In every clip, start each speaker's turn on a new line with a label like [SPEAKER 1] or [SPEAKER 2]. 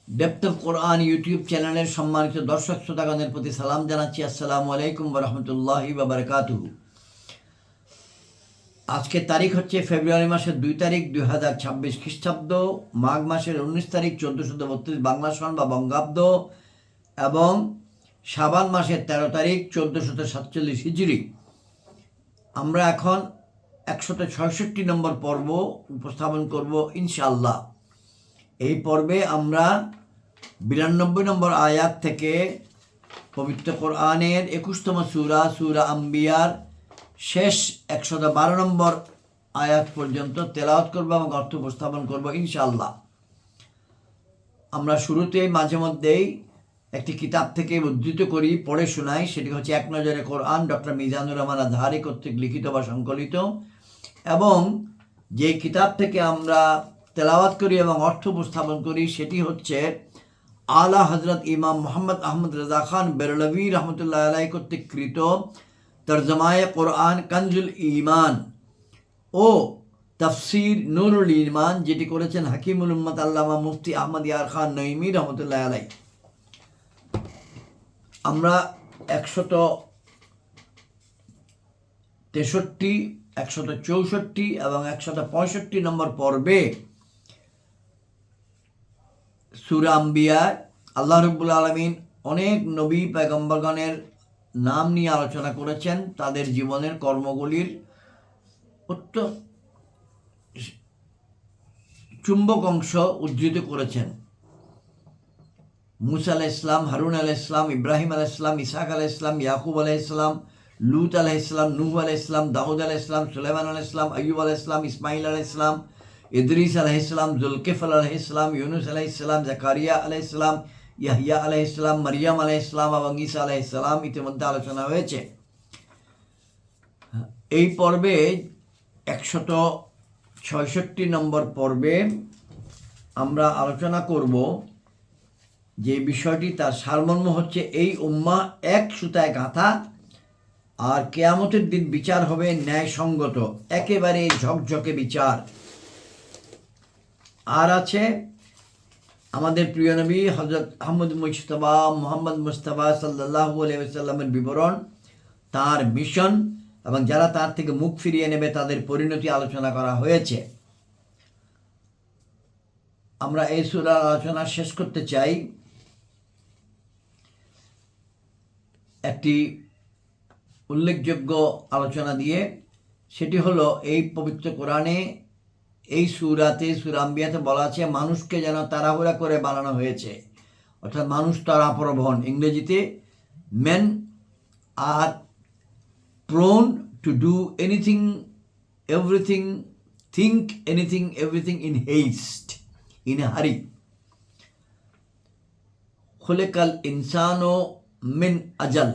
[SPEAKER 1] Depth of Quran YouTube চ্যানেলের সম্মানিত দর্শক শ্রোতাগণের প্রতি সালাম জানাচ্ছি। আসসালামু আলাইকুম ওয়া রাহমাতুল্লাহি ওয়া বারাকাতুহু। আজকে তারিখ হচ্ছে ফেব্রুয়ারি মাসের 2 তারিখ 2026 খ্রিস্টাব্দ, মাঘ মাসের 19 তারিখ 1432 বাংলা সন বা বঙ্গাব্দ এবং শাবান মাসের 13 তারিখ 1447 হিজরি। আমরা এখন 166 নম্বর পর্ব উপস্থাপন করব ইনশাআল্লাহ। এই পর্বে আমরা 92 নম্বর আয়াত থেকে পবিত্র কোরআনের 21তম সূরা আম্বিয়ার শেষ 112 নম্বর আয়াত পর্যন্ত তেলাওয়াত করব এবং অর্থ উপস্থাপন করব ইনশাআল্লাহ। আমরা শুরুতেই মাঝে মধ্যেই একটি কিতাব থেকে উদ্ধৃত করি, পড়ে শোনাই। সেটি হচ্ছে এক নজরে কোরআন, ডক্টর মিজানুর রহমান আজহারি কর্তৃক লিখিত বা সংকলিত। এবং যে কিতাব থেকে আমরা তেলাওয়াত করি এবং অর্থ উপস্থাপন করি সেটি হচ্ছে আলা হজরত ইমাম মোহাম্মদ আহমদ রাজা খান বেরলভী রহমতুল্লাহ আলাই কর্তৃক কৃত তর্জমায়ে কোরআন কানজুল ঈমান ও তাফসির নুরুল ঈমান, যেটি করেছেন হাকিমুল উম্মত আল্লামা মুফতি আহমদ ইয়ার খান নঈমী রহমতুল্লাহ আলাই। আমরা 163, 164 এবং 165 নম্বর পর্বে সূরা আম্বিয়ায় আল্লাহ রাব্বুল আলামিন অনেক নবী পয়গম্বরগণের নাম নিয়ে আলোচনা করেছেন, তাদের জীবনের কর্মগুলির চুম্বক অংশ উদ্ধৃত করেছেন। মুসা আলাইহিস ইসলাম, হারুন আলাইহিস ইসলাম, ইব্রাহিম আলাইহিস ইসলাম, ইসহাক আলাইহিস ইসলাম, ইয়াকুব আলাইহিস ইসলাম, লূত আলাইহিস ইসলাম, নূহ আলাইহিস ইসলাম, দাউদ আলাইহিস ইসলাম, সুলাইমান আলাইহিস ইসলাম, আইয়ুব আলাইহিস ইসলাম, ইসমাঈল আলাইহিস ইসলাম, ইদ্রিস আলাইহিস ইসলাম, যুলকিফল আলাইহিস ইসলাম, ইউনুস আলাইহিস ইসলাম, জাকারিয়া আলাইহিস ইসলাম, ইয়াহইয়া আলাইহিস ইসলাম, মারিয়াম আলাইহিস ইসলাম এবং ঈসা আলাইহিস সালাম ইতিমধ্যে আলোচনা হয়েছে। এই পর্বে 166 নম্বর পর্বে আমরা আলোচনা করব যে বিষয়টি, তার সারমর্ম হচ্ছে এই উম্মাহ এক সুতায় গাঁথা, আর কিয়ামতের দিন বিচার হবে ন্যায়সঙ্গত, একেবারে ঝকঝকে বিচার। আর আছে আমাদের প্রিয় নবী হযরত মুহাম্মদ মুস্তাফা সাল্লাল্লাহু আলাইহি ওয়াসাল্লামের বিবরণ, তার মিশন এবং যারা তার থেকে মুখ ফিরিয়ে নেবে তাদের পরিণতি আলোচনা করা হয়েছে। আমরা এই সূরার আলোচনা শেষ করতে চাই একটি উল্লেখযোগ্য আলোচনা দিয়ে। সেটি হলো এই পবিত্র কোরআনে এই সূরা আম্বিয়াতে বলা আছে মানুষকে যেন তাড়াহুড়া করে বানানো হয়েছে, অর্থাৎ মানুষ তাড়াপ্রবণ। ইংরেজিতে men are prone to do anything, everything, think anything, everything in haste, in a hurry. খুলিকাল ইনসানো মিন আজাল,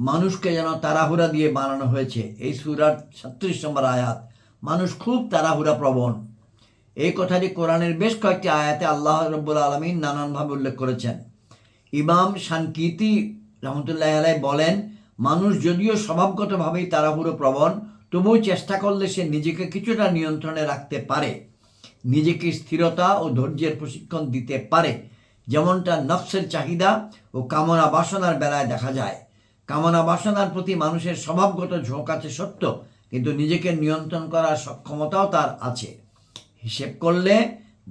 [SPEAKER 1] মানুষকে যেন তাড়াহুড়া দিয়ে বানানো হয়েছে। এই সূরার 36 নম্বর আয়াত। মানুষ খুব তাড়াহুড়া প্রবণ। এই কথাটি কোরআনের বেশ কয়েকটি আয়াতে আল্লাহ রাব্বুল আলামিন নানানভাবে উল্লেখ করেছেন। ইমাম শানকিতি রহমতুল্লাহ আলাইহি বলেন, মানুষ যদিও স্বভাবগতভাবেই তাড়াহুড়ো প্রবণ, তবুও চেষ্টা করলে সে নিজেকে কিছুটা নিয়ন্ত্রণে রাখতে পারে, নিজেকে স্থিরতা ও ধৈর্যের প্রশিক্ষণ দিতে পারে, যেমনটা নফসের চাহিদা ও কামনা বাসনার বেলায় দেখা যায়। কামনা বাসনার প্রতি মানুষের স্বভাবগত ঝোঁক আছে সত্য, কিন্তু নিজেকে নিয়ন্ত্রণ করার সক্ষমতাও তার আছে। হিসেব করলে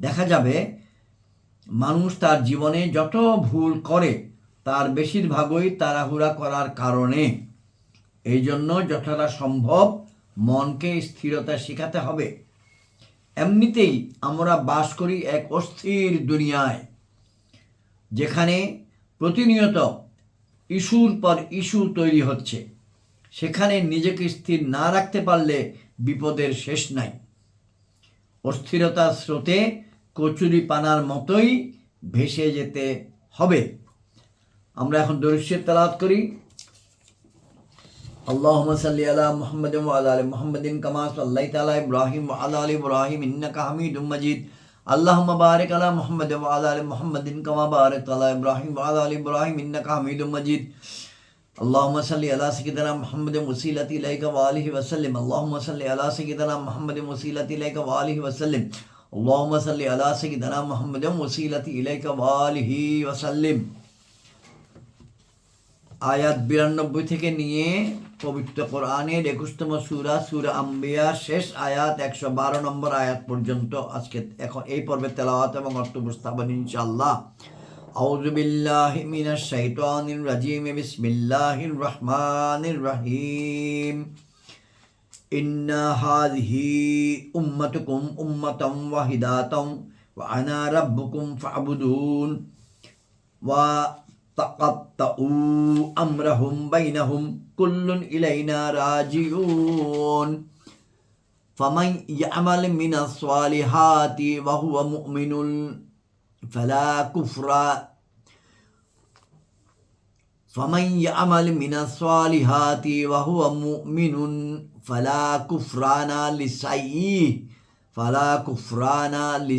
[SPEAKER 1] দেখা যাবে মানুষ তার জীবনে যত ভুল করে তার বেশিরভাগই তাড়াহুড়া করার কারণে। এই জন্য যতটা সম্ভব মনকে স্থিরতা শেখাতে হবে। এমনিতেই আমরা বাস করি এক অস্থির দুনিয়ায়, যেখানে প্রতিনিয়ত ইস্যুর পর ইস্যু তৈরি হচ্ছে। সেখানে নিজেকে স্থির না রাখতে পারলে বিপদের শেষ নাই। অস্থিরতার স্রোতে কচুরি পানার মতোই ভেসে যেতে হবে। আমরা এখন দরুদ শরীফ তেলাওয়াত করি। আল্লাহুম্মা সাল্লি আলা মুহাম্মাদিন ওয়া আলা আলি মুহাম্মাদিন কামা সাল্লাইতা আলা ইব্রাহিম ওয়া আলা আলি ইব্রাহিম ইন্নাকা হামিদুম মাজিদ। আল্লাহুম্মা বারিক আলা মুহাম্মাদিন ওয়া আলা আলি মুহাম্মাদিন কামা বারাকতা আলা ইব্রাহিম ওয়া আলা আলি ইব্রাহিম ইন্নাকা হামিদুম মাজিদ। اللهم صل على سيدنا محمد وسيلة إليك وآله وسلم. اللهم صل على سيدنا محمد وسيلة إليك وآله وسلم. আল্লাহুম্মা সাল্লি আলা সাইয়্যিদিনা মুহাম্মাদিন ওয়াসিলাতি ইলাইকা ওয়া আলিহি ওয়া সাল্লিম। আয়াত 92 থেকে নিয়ে পবিত্র কোরআনের 21তম সূরা সূরা আম্বিয়া শেষ আয়াত 112 নম্বর আয়াত পর্যন্ত আজকে এখন এই পর্বে তেলাওয়াত এবং অর্থ উপস্থাপন ইনশাআল্লাহ। আউযু বিল্লাহি মিনাশ শাইতানির রাজিম। বিসমিল্লাহির রহমানির রহিম। ইন্না হাযিহি উম্মাতুকুম উম্মাতাম ওয়াহিদাতাম ওয়া আনা রাব্বুকুম ফা'বুদুন ওয়া তাকাত্তাউ আমরাহুম বাইনাহুম কুল্লুন ইলাইনা রাজিউন। ফামান ইয়া'মাল মিনাস সালিহাতি ওয়া হুয়া মুমিনুন ফালা কুফরা ফামান ইয়া'মাল মিনাস সালিহাতি ওয়া হুয়া মুমিনুন ফালা কুফরানা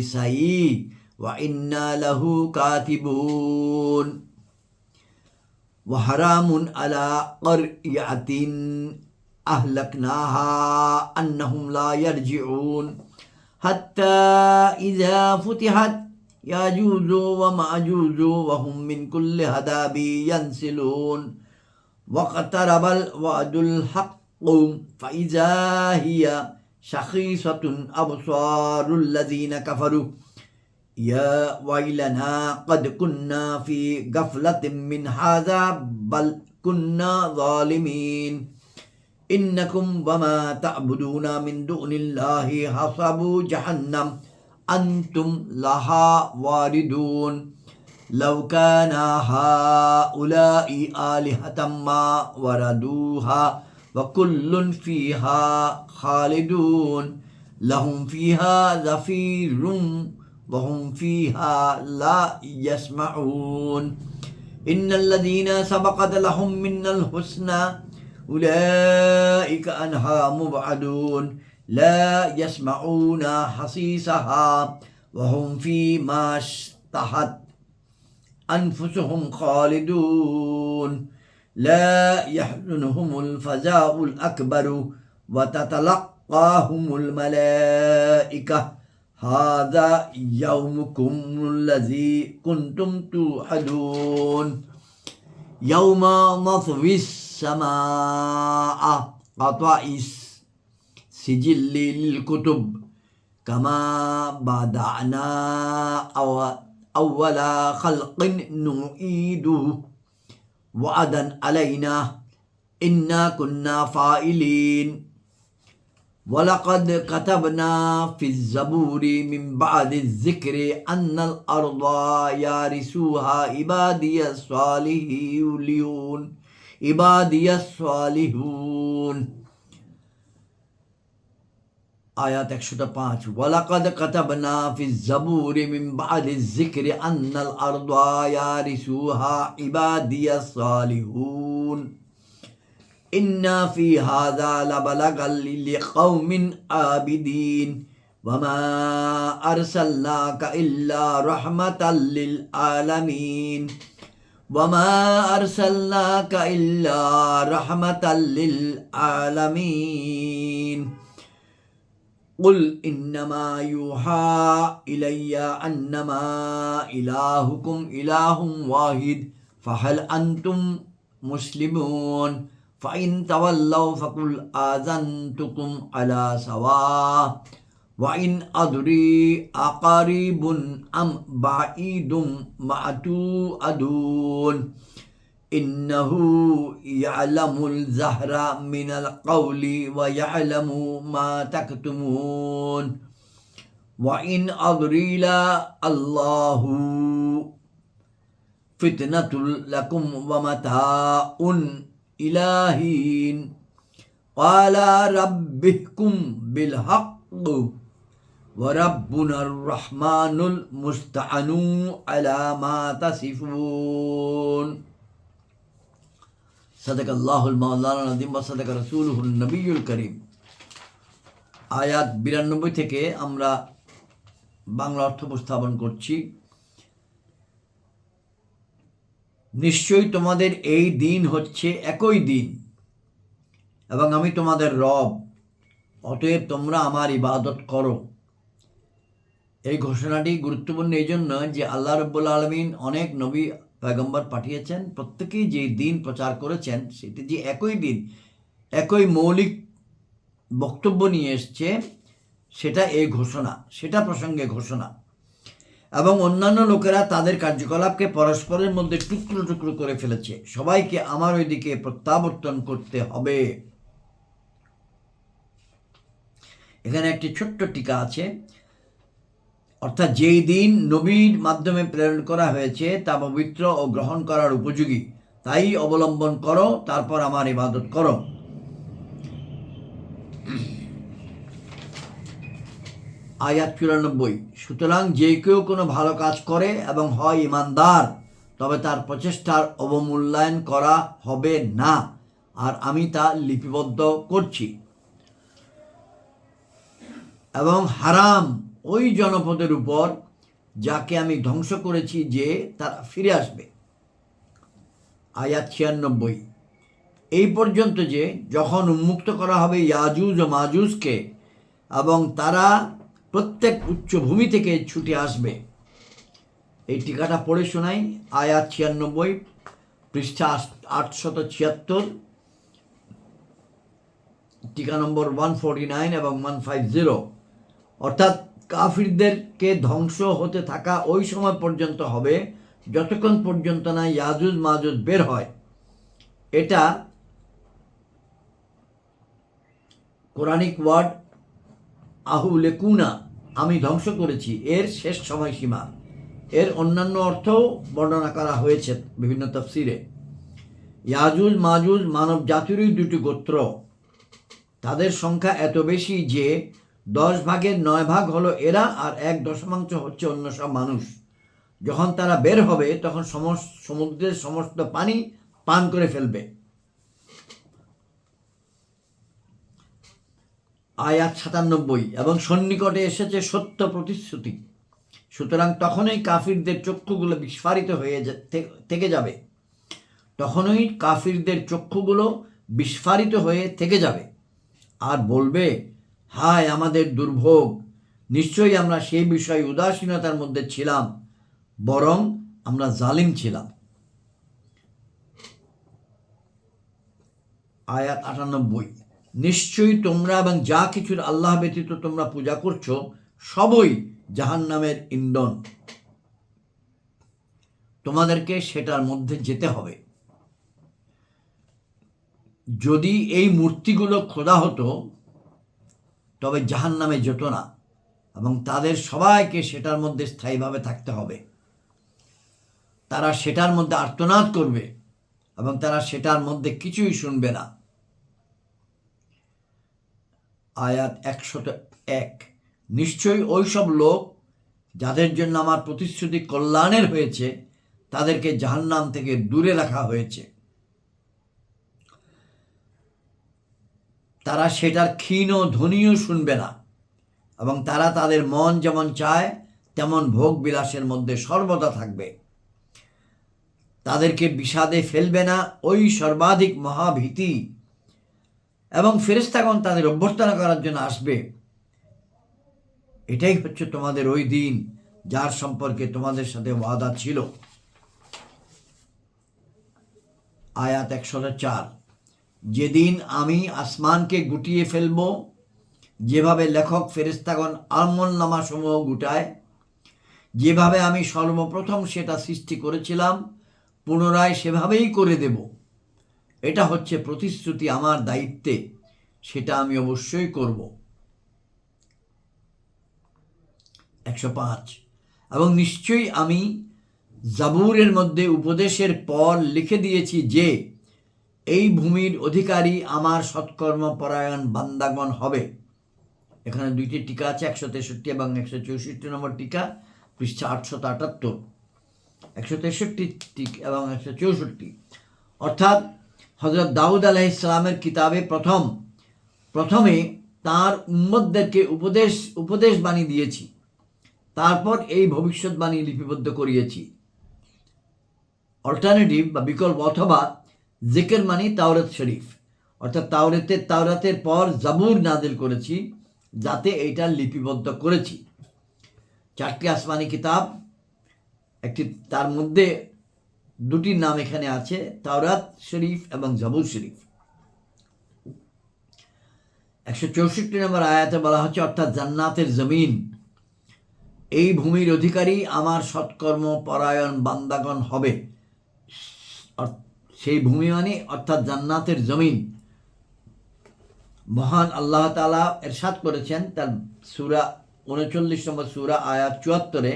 [SPEAKER 1] লিসাইয়্যি ওয়া ইন্না লাহু কাতিবুন। وحرام على قرية أهلكناها أنهم لا يرجعون حتى إذا فتحت ياجوج وماجوج وهم من كل هداب ينسلون واقترب الوعد الحق فإذا هي شخيصة أبصار الذين كفروا يا ويلنا قد كنا في غفلة من هذا بل كنا ظالمين إنكم وما تعبدون من دون الله حصب جهنم أنتم لها واردون لو كان هؤلاء آلهة ما وردوها وكل فيها خالدون لهم فيها زفير وهم فيها لا يسمعون إن الذين سبقت لهم من الحسنى أولئك عنها مبعدون لا يسمعون حسيسها وهم فيما اشتهت أنفسهم خالدون لا يحزنهم الفزع الأكبر وتتلقاهم الملائكة هذا يومكم الذي كنتم توعدون يوم نطوي السماء كطي السجل للكتب كما بدأنا أول خلق نعيده وعدا علينا إنا كنا فاعلين ولقد كتبنا في الزبور من بعد الذكر أن الأرض يرثها عبادي الصالحون آيات 105 ولقد كتبنا في الزبور من بعد الذكر أن الأرض يرثها عبادي الصالحون إنا في هذا لبلغا لقوم عابدين وما أرسلناك إلا رحمة للعالمين وما أرسلناك إلا رحمة للعالمين قل إنما يوحى إلي أنما إلهكم إله واحد فهل أنتم مسلمون فإن تولوا فقل آذنتكم على سواء وإن أدري أقريب أم بعيد ما توعدون إنه يعلم الجهر من القول ويعلم ما تكتمون وإن أدري لا الله فتنة لكم ومتاع إلهين قال ربكم بالحق وربنا الرحمن المستعان على ما تصفون صدق الله المولانا العظيم وصدق رسوله النبي الكريم। আয়াত 92 থেকে আমরা বাংলা অর্থ উপস্থাপন করছি। নিশ্চয়ই তোমাদের এই দিন হচ্ছে একই দিন এবং আমি তোমাদের রব, অতএব তোমরা আমার ইবাদত করো। এই ঘোষণাটি গুরুত্বপূর্ণ এই জন্য যে আল্লাহ রাব্বুল আলামিন অনেক নবী পয়গম্বর পাঠিয়েছেন, প্রত্যেকেই যে দিন প্রচার করেছেন সেটি যে একই দিন একই মৌলিক বক্তব্য নিয়ে এসছে, সেটা এই ঘোষণা, সেটা প্রসঙ্গে ঘোষণা। এবং অন্যান্য লোকেরা তাদের কার্যকলাপকে পরস্পরের মধ্যে টুকরো টুকরো করে ফেলেছে। সবাইকে আমার ওই দিকে প্রত্যাবর্তন করতে হবে। এখানে একটি ছোট্ট টিকা আছে, অর্থাৎ যেই দিন নবীর মাধ্যমে প্রেরণ করা হয়েছে তা পবিত্র ও গ্রহণ করার উপযোগী, তাই অবলম্বন করো, তারপর আমার ইবাদত করো। আয়াত 94। সুতরাং যে কেউ কোনো ভালো কাজ করে এবং হয় ইমানদার, তবে তার প্রচেষ্টার অবমূল্যায়ন করা হবে না, আর আমি তা লিপিবদ্ধ করছি। এবং হারাম ওই জনপদের উপর যাকে আমি ধ্বংস করেছি যে তারা ফিরে আসবে। আয়াত 96। এই পর্যন্ত যে যখন উন্মুক্ত করা হবে ইয়াজুজ ও মাজুজকে এবং তারা প্রত্যেক উচ্চভূমি থেকে ছুটে আসবে। এই টিকাটা পড়ে শোনাই। আয়াত 96, পৃষ্ঠা 876, টিকা নম্বর 149 এবং 150। অর্থাৎ কাফিরদেরকে ধ্বংস হতে থাকা ওই সময় পর্যন্ত হবে যতক্ষণ পর্যন্ত না ইয়াজুজ মাজুজ বের হয়। এটা কোরআনিক ওয়ার্ড আহুলেকুনা, আমি ধ্বংস করেছি, এর শেষ সময়সীমা। এর অন্যান্য অর্থও বর্ণনা করা হয়েছে বিভিন্ন তাফসিরে। ইয়াজুজ মাজুজ মানব জাতিরই দুটি গোত্র। তাদের সংখ্যা এত বেশি যে 10 ভাগের 9 ভাগ হলো এরা, আর 1/10 হচ্ছে অন্য সব মানুষ। যখন তারা বের হবে তখন সমুদ্রের সমস্ত পানি পান করে ফেলবে। আয়াত 97। এবং সন্নিকটে এসেছে সত্য প্রতিশ্রুতি, সুতরাং তখনই কাফিরদের চক্ষুগুলো বিস্ফারিত হয়ে থেকে যাবে। তখনই কাফিরদের চক্ষুগুলো বিস্ফারিত হয়ে থেকে যাবে আর বলবে, হায় আমাদের দুর্ভোগ, নিশ্চয়ই আমরা সেই বিষয়ে উদাসীনতার মধ্যে ছিলাম, বরং আমরা জালিম ছিলাম। আয়াত 98। নিশ্চয়ই তোমরা এবং যা কিছুর আল্লাহ ব্যতীত তোমরা পূজা করছো সবই জাহান্নামের ইন্ধন, তোমাদেরকে সেটার মধ্যে যেতে হবে। যদি এই মূর্তিগুলো খোদা হতো তবে জাহান্নামে যেত না, এবং তাদের সবাইকে সেটার মধ্যে স্থায়ীভাবে থাকতে হবে। তারা সেটার মধ্যে আর্তনাদ করবে এবং তারা সেটার মধ্যে কিছুই শুনবে না। আয়াত 101। নিশ্চয়ই ওই সব লোক যাদের জন্য আমার প্রতিশ্রুতি কল্যাণের হয়েছে তাদেরকে জাহান্নাম থেকে দূরে রাখা হয়েছে। তারা সেটার ক্ষীণ ধ্বনিও শুনবে না, এবং তারা তাদের মন যেমন চায় তেমন ভোগ বিলাসের মধ্যে সর্বদা থাকবে। তাদেরকে বিষাদে ফেলবে না ওই সর্বাধিক মহাভীতি, এবং ফেরেশতাগণ তাদের অভ্যর্থনা করার জন্য আসবে। এটাই হচ্ছে তোমাদের ওই দিন যার সম্পর্কে তোমাদের সাথে ওয়াদা ছিল। আয়াত 104। যেদিন আমি আসমানকে গুটিয়ে ফেলব, যেভাবে লেখক ফেরেশতাগণ আমলনামা সমূহ গুটায়, যেভাবে আমি সর্বপ্রথম সেটা সৃষ্টি করেছিলাম পুনরায় সেভাবেই করে দেব। এটা হচ্ছে প্রতিশ্রুতি আমার দায়িত্বে, সেটা আমি অবশ্যই করব। 105। এবং নিশ্চয়ই আমি জাবুরের মধ্যে উপদেশের পর লিখে দিয়েছি যে এই ভূমির অধিকারী আমার সৎকর্মপরায়ণ বান্দাগণ হবে। এখানে দুইটি টিকা আছে, 163 এবং 164 নম্বর টিকা, পৃষ্ঠা 878, 163 এবং 164। অর্থাৎ হযরত দাউদ আলাইহিস সালামের কিতাবে প্রথমে তার উম্মতদেরকে উপদেশ বাণী দিয়েছি, তারপর এই ভবিষ্যৎবাণী লিপিবদ্ধ করিয়েছি। অল্টারনেটিভ বা বিকল্প, অথবা জিকির মানি তাওরাত শরীফ, অর্থাৎ তাওরাতের পর জাবুর নাজিল করেছি, যাতে এইটা লিপিবদ্ধ করেছি। 4টি আসমানি কিতাব, একটি তার মধ্যে 2টির নাম এখানে আছে, তাওরাত শরীফ এবং জাবুর শরীফ। 164 নম্বর আয়াতে বলা হচ্ছে, অর্থাৎ জান্নাতের জমিন, এই ভূমির অধিকারী আমার সৎকর্ম পরায়ণ বান্দাগণ হবে। সেই ভূমি মানে অর্থাৎ জান্নাতের জমিন। মহান আল্লাহ তাআলা ইরশাদ করেছেন তার সূরা 39 নম্বর সূরা আয়াত 74-এ,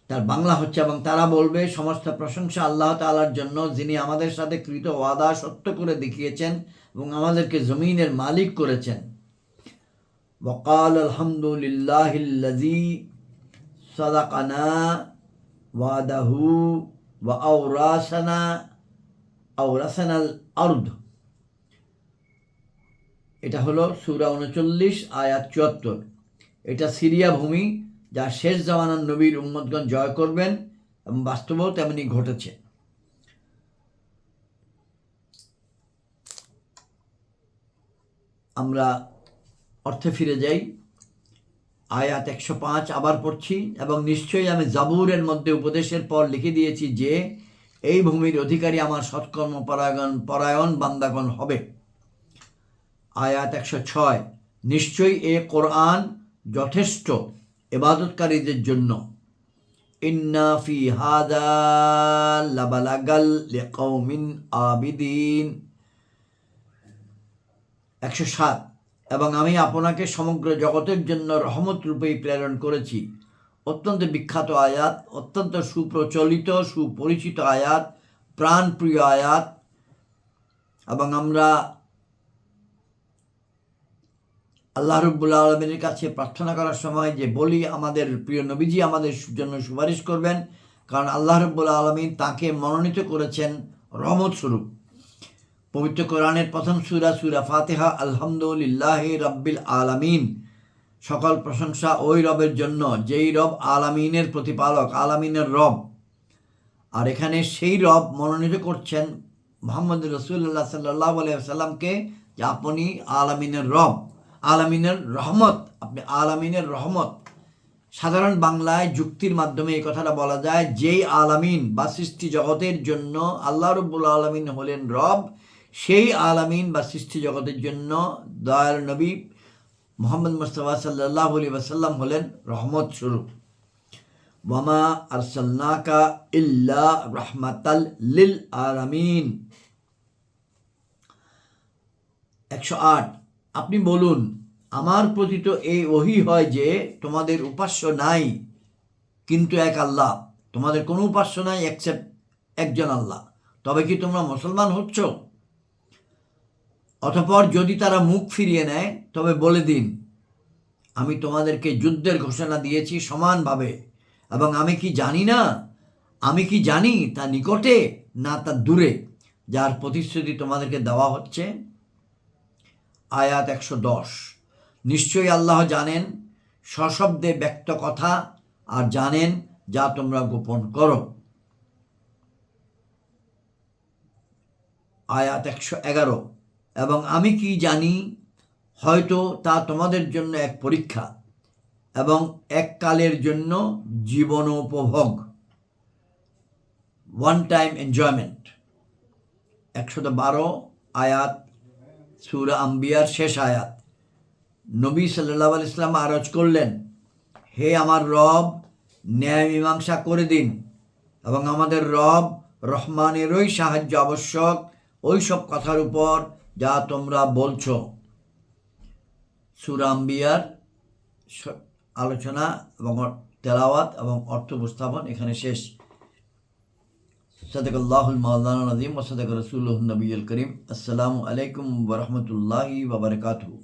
[SPEAKER 1] তার বাংলা হচ্ছে, এবং তারা বলবে সমস্ত প্রশংসা আল্লাহ তাআলার জন্য, যিনি আমাদের সাথে কৃত ওয়াদা সত্য করে দেখিয়েছেন এবং আমাদেরকে জমিনের মালিক করেছেন। ওয়াকাল আলহামদুলিল্লাহিল্লাযী সাদাকানা ওয়াদাহু ওয়া আওরাসানাল আরদ। এটা হলো সূরা 39 আয়াত 74। এটা সিরিয়া ভূমি, যা শেষ জামানার নবীর উম্মতগণ জয় করবেন, এবং বাস্তবেও তেমনি ঘটেছে। আমরা অর্থে ফিরে যাই। আয়াত 105 আবার পড়ছি, এবং নিশ্চয়ই আমি জাবুরের মধ্যে উপদেশের পর লিখে দিয়েছি যে এই ভূমির অধিকারী আমার সৎকর্ম পরায়ণ বান্দাগণ হবে। আয়াত 106, নিশ্চয়ই এ কোরআন যথেষ্ট ইবাদতকারীদের জন্য। ইন্না ফি হাযা লাবালাগাল লিকাওমিন আবিদিন। 107, এবং আমি আপনাকে সমগ্র জগতের জন্য রহমত রূপেই প্রেরণ করেছি। অত্যন্ত বিখ্যাত আয়াত, অত্যন্ত সুপ্রচলিত সুপরিচিত আয়াত, প্রাণপ্রিয় আয়াত। এবং আমরা আল্লাহ রাব্বুল আলামিনের কাছে প্রার্থনা করার সময় যে বলি, আমাদের প্রিয় নবীজি আমাদের জন্য সুপারিশ করবেন, কারণ আল্লাহ রাব্বুল আলামিন তাকে মনোনীত করেছেন রহমত স্বরূপ। পবিত্র কোরআনের প্রথম সূরা, সূরা ফাতিহা, আলহামদুলিল্লাহি রাব্বিল আলামিন, সকল প্রশংসা ওই রবের জন্য যেই রব আলামিনের প্রতিপালক, আলামিনের রব। আর এখানে সেই রব মনোনীত করছেন মুহাম্মদ রাসূলুল্লাহ সাল্লাল্লাহু আলাইহি ওয়াসাল্লামকে, যে আপনি আলামিনের রব, আলামিনের রহমত, আপনি আলামিনের রহমত। সাধারণ বাংলায় যুক্তির মাধ্যমে এই কথাটা বলা যায়, যেই আলামিন বা সৃষ্টি জগতের জন্য আল্লাহ রাব্বুল আলামিন হলেন রব, সেই আলামিন বা সৃষ্টি জগতের জন্য দয়ার নবী মুহাম্মদ মুস্তাফা সাল্লাল্লাহু আলাইহি ওয়াসাল্লাম হলেন রহমত স্বরূপ। ওয়ামা আরসালনাকা ইল্লা রাহমাতাল লিল আলামিন। 108, আপনি বলুন, আমার প্রতি তো এই ওহী হয় যে তোমাদের উপাস্য নাই কিন্তু এক আল্লাহ, তোমাদের কোনো উপাস্য নাই এক্সেপ্ট একজন আল্লাহ, তবে কি তোমরা মুসলমান হচ্ছ? অতঃপর যদি তারা মুখ ফিরিয়ে নেয়, তবে বলে দিন, আমি তোমাদেরকে যুদ্ধের ঘোষণা দিয়েছি সমানভাবে, এবং আমি কি জানি না, আমি কি জানি তা নিকটে না তা দূরে, যার প্রতিশ্রুতি তোমাদেরকে দেওয়া হচ্ছে। আয়াত 110, নিশ্চয়ই আল্লাহ জানেন সশব্দে ব্যক্ত কথা, আর জানেন যা তোমরা গোপন করো। আয়াত 111, এবং আমি কি জানি, হয়তো তা তোমাদের জন্য এক পরীক্ষা এবং এককালের জন্য জীবনোপভোগ, ওয়ান টাইম এনজয়মেন্ট। 112 আয়াত, সূরা আম্বিয়ার শেষ আয়াত। নবী সাল্লাল্লাহু আলাইহি ওয়াসাল্লাম আরজ করলেন, হে আমার রব, ন্যায় মীমাংসা করে দিন, এবং আমাদের রব রহমানেরই সাহায্য আবশ্যক ওই সব কথার উপর যা তোমরা বলছো। সূরা আম্বিয়ার আলোচনা এবং তেলাওয়াত এবং অর্থ উপস্থাপন এখানে শেষ। সাদাকাল্লাহুল মাওলানা আযীম ওয়া সাদাকা রাসূলুহুন নবিয়্যুল করিম। আসসালামু আলাইকুম ওয়া রাহমাতুল্লাহি ওয়া বারাকাতুহু।